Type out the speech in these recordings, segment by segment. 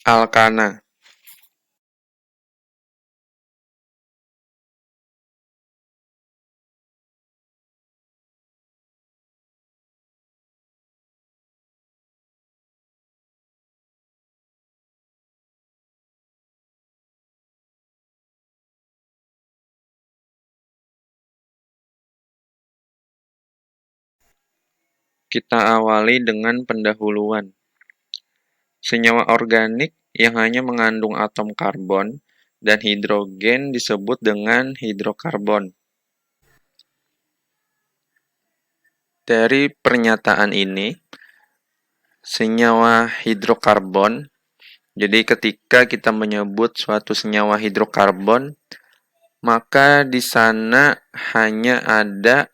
Alkana. Kita awali dengan pendahuluan. Senyawa organik yang hanya mengandung atom karbon dan hidrogen disebut dengan hidrokarbon. Dari pernyataan ini, senyawa hidrokarbon, jadi ketika kita menyebut suatu senyawa hidrokarbon, maka di sana hanya ada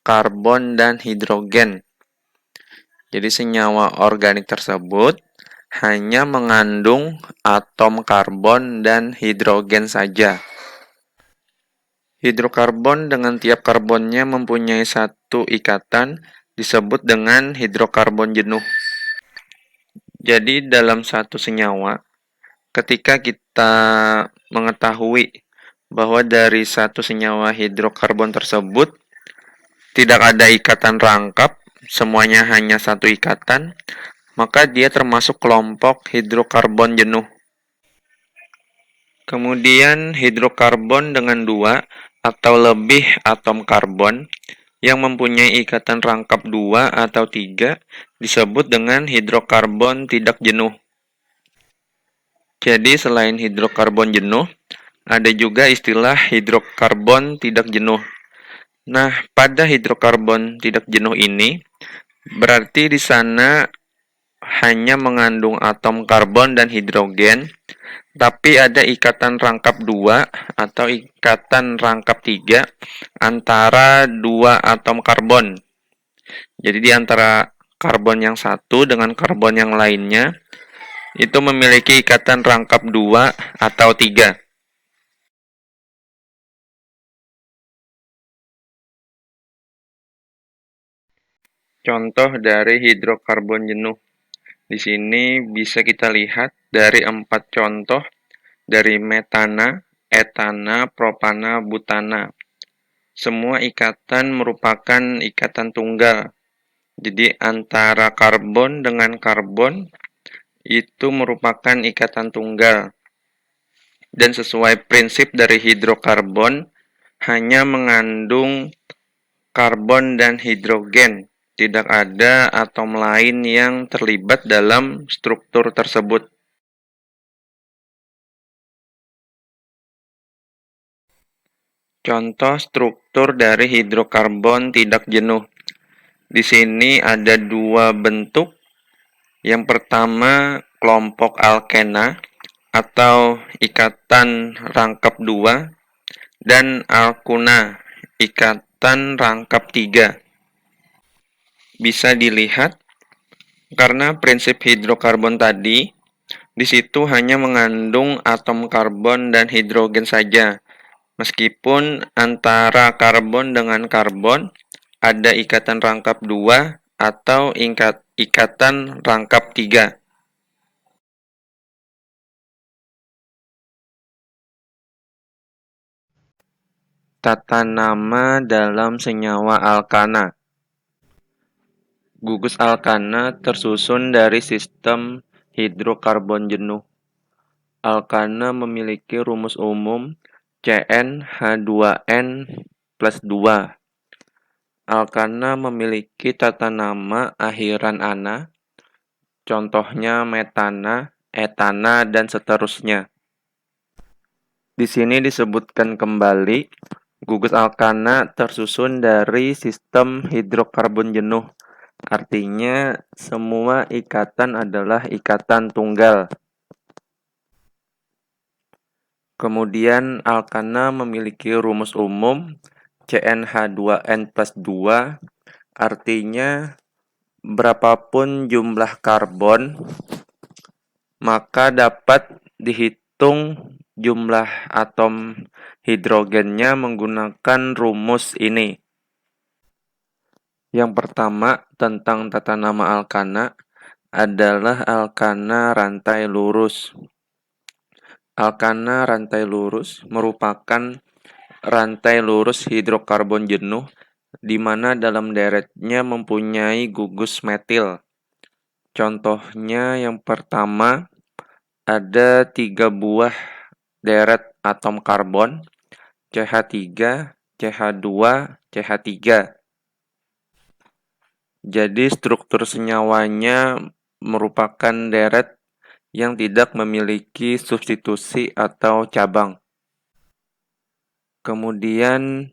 karbon dan hidrogen. Jadi senyawa organik tersebut hanya mengandung atom karbon dan hidrogen saja. Hidrokarbon dengan tiap karbonnya mempunyai satu ikatan disebut dengan hidrokarbon jenuh. Jadi dalam satu senyawa, ketika kita mengetahui bahwa dari satu senyawa hidrokarbon tersebut tidak ada ikatan rangkap, semuanya hanya satu ikatan, maka dia termasuk kelompok hidrokarbon jenuh. Kemudian hidrokarbon dengan 2 atau lebih atom karbon yang mempunyai ikatan rangkap 2 atau 3 disebut dengan hidrokarbon tidak jenuh. Jadi selain hidrokarbon jenuh, ada juga istilah hidrokarbon tidak jenuh. Nah, pada hidrokarbon tidak jenuh ini, berarti di sana hanya mengandung atom karbon dan hidrogen, tapi ada ikatan rangkap 2 atau ikatan rangkap 3 antara 2 atom karbon. Jadi di antara karbon yang satu dengan karbon yang lainnya, itu memiliki ikatan rangkap 2 atau 3. Contoh dari hidrokarbon jenuh. Di sini bisa kita lihat dari 4 contoh dari metana, etana, propana, butana. Semua ikatan merupakan ikatan tunggal. Jadi antara karbon dengan karbon itu merupakan ikatan tunggal. Dan sesuai prinsip dari hidrokarbon, hanya mengandung karbon dan hidrogen. Tidak ada atom lain yang terlibat dalam struktur tersebut. Contoh struktur dari hidrokarbon tidak jenuh. Di sini ada 2 bentuk. Yang pertama, kelompok alkena atau ikatan rangkap 2 dan alkuna, ikatan rangkap 3. Bisa dilihat karena prinsip hidrokarbon tadi, di situ hanya mengandung atom karbon dan hidrogen saja. Meskipun antara karbon dengan karbon ada ikatan rangkap 2 atau ikatan rangkap 3. Tata nama dalam senyawa alkana. Gugus alkana tersusun dari sistem hidrokarbon jenuh. Alkana memiliki rumus umum CnH2n plus 2. Alkana memiliki tata nama akhiran ana, contohnya metana, etana, dan seterusnya. Di sini disebutkan kembali, gugus alkana tersusun dari sistem hidrokarbon jenuh. Artinya, semua ikatan adalah ikatan tunggal. Kemudian, alkana memiliki rumus umum CnH2n plus 2, artinya berapapun jumlah karbon, maka dapat dihitung jumlah atom hidrogennya menggunakan rumus ini. Yang pertama, tentang tata nama alkana, adalah alkana rantai lurus. Alkana rantai lurus merupakan rantai lurus hidrokarbon jenuh di mana dalam deretnya mempunyai gugus metil. Contohnya yang pertama ada 3 buah deret atom karbon CH3, CH2, CH3. Jadi struktur senyawanya merupakan deret yang tidak memiliki substitusi atau cabang. Kemudian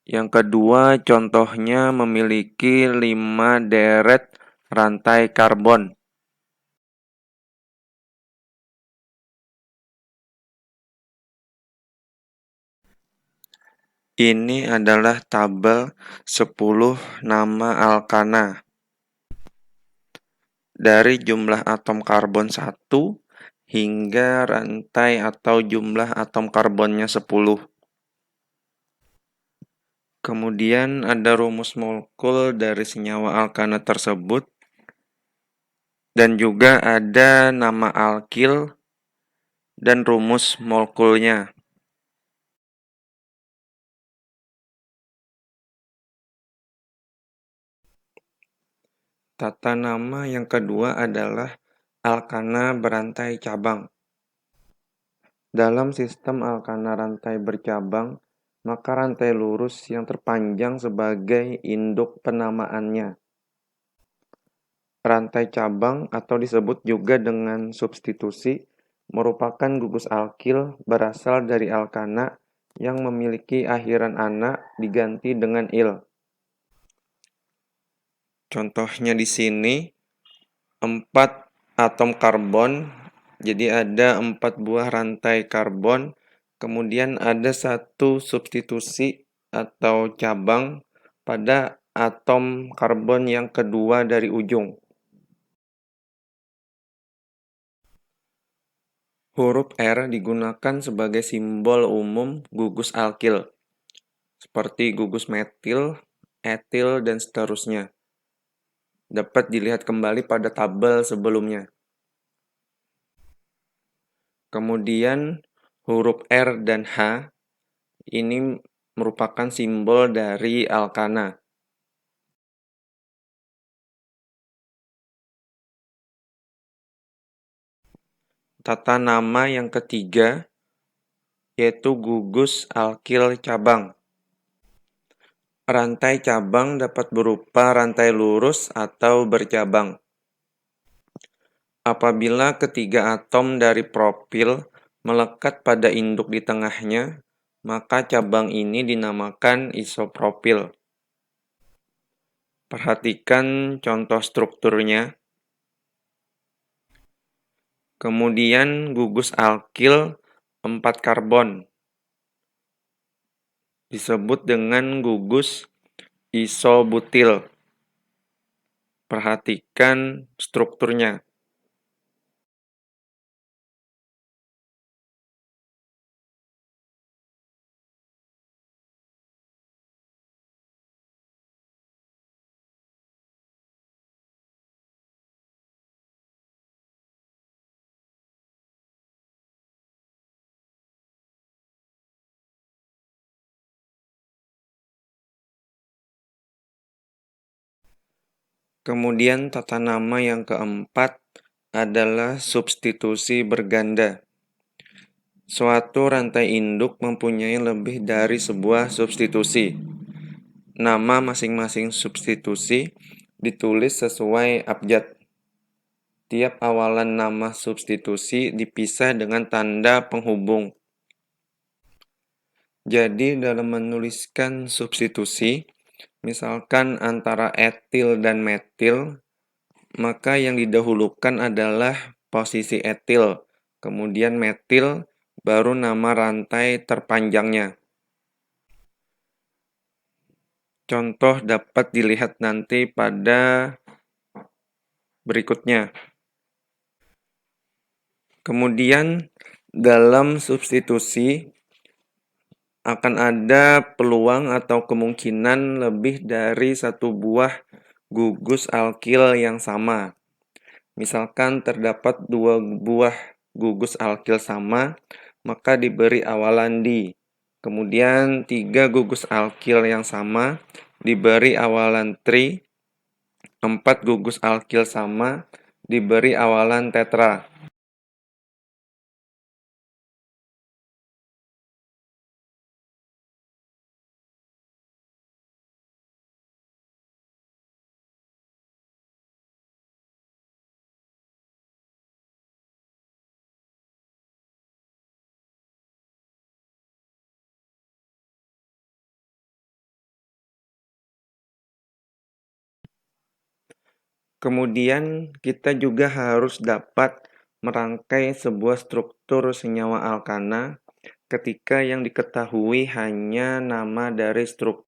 yang kedua contohnya memiliki 5 deret rantai karbon. Ini adalah tabel 10 nama alkana. Dari jumlah atom karbon 1 hingga rantai atau jumlah atom karbonnya 10. Kemudian ada rumus molekul dari senyawa alkana tersebut dan juga ada nama alkil dan rumus molekulnya. Tata nama yang kedua adalah alkana berantai cabang. Dalam sistem alkana rantai bercabang, maka rantai lurus yang terpanjang sebagai induk penamaannya. Rantai cabang atau disebut juga dengan substitusi merupakan gugus alkil berasal dari alkana yang memiliki akhiran ana diganti dengan il. Contohnya di sini 4 atom karbon, jadi ada 4 buah rantai karbon, kemudian ada satu substitusi atau cabang pada atom karbon yang kedua dari ujung. Huruf R digunakan sebagai simbol umum gugus alkil, seperti gugus metil, etil, dan seterusnya. Dapat dilihat kembali pada tabel sebelumnya. Kemudian huruf R dan H ini merupakan simbol dari alkana. Tata nama yang ketiga yaitu gugus alkil cabang. Rantai cabang dapat berupa rantai lurus atau bercabang. Apabila ketiga atom dari propil melekat pada induk di tengahnya, maka cabang ini dinamakan isopropil. Perhatikan contoh strukturnya. Kemudian gugus alkil 4 karbon disebut dengan gugus isobutil. Perhatikan strukturnya. Kemudian tata nama yang keempat adalah substitusi berganda. Suatu rantai induk mempunyai lebih dari sebuah substitusi. Nama masing-masing substitusi ditulis sesuai abjad. Tiap awalan nama substitusi dipisah dengan tanda penghubung. Jadi dalam menuliskan substitusi, misalkan antara etil dan metil, maka yang didahulukan adalah posisi etil, kemudian metil, baru nama rantai terpanjangnya. Contoh dapat dilihat nanti pada berikutnya. Kemudian dalam substitusi akan ada peluang atau kemungkinan lebih dari satu buah gugus alkil yang sama. Misalkan terdapat dua buah gugus alkil sama, maka diberi awalan di. Kemudian 3 gugus alkil yang sama diberi awalan tri, 4 gugus alkil sama diberi awalan tetra. Kemudian kita juga harus dapat merangkai sebuah struktur senyawa alkana ketika yang diketahui hanya nama dari struktur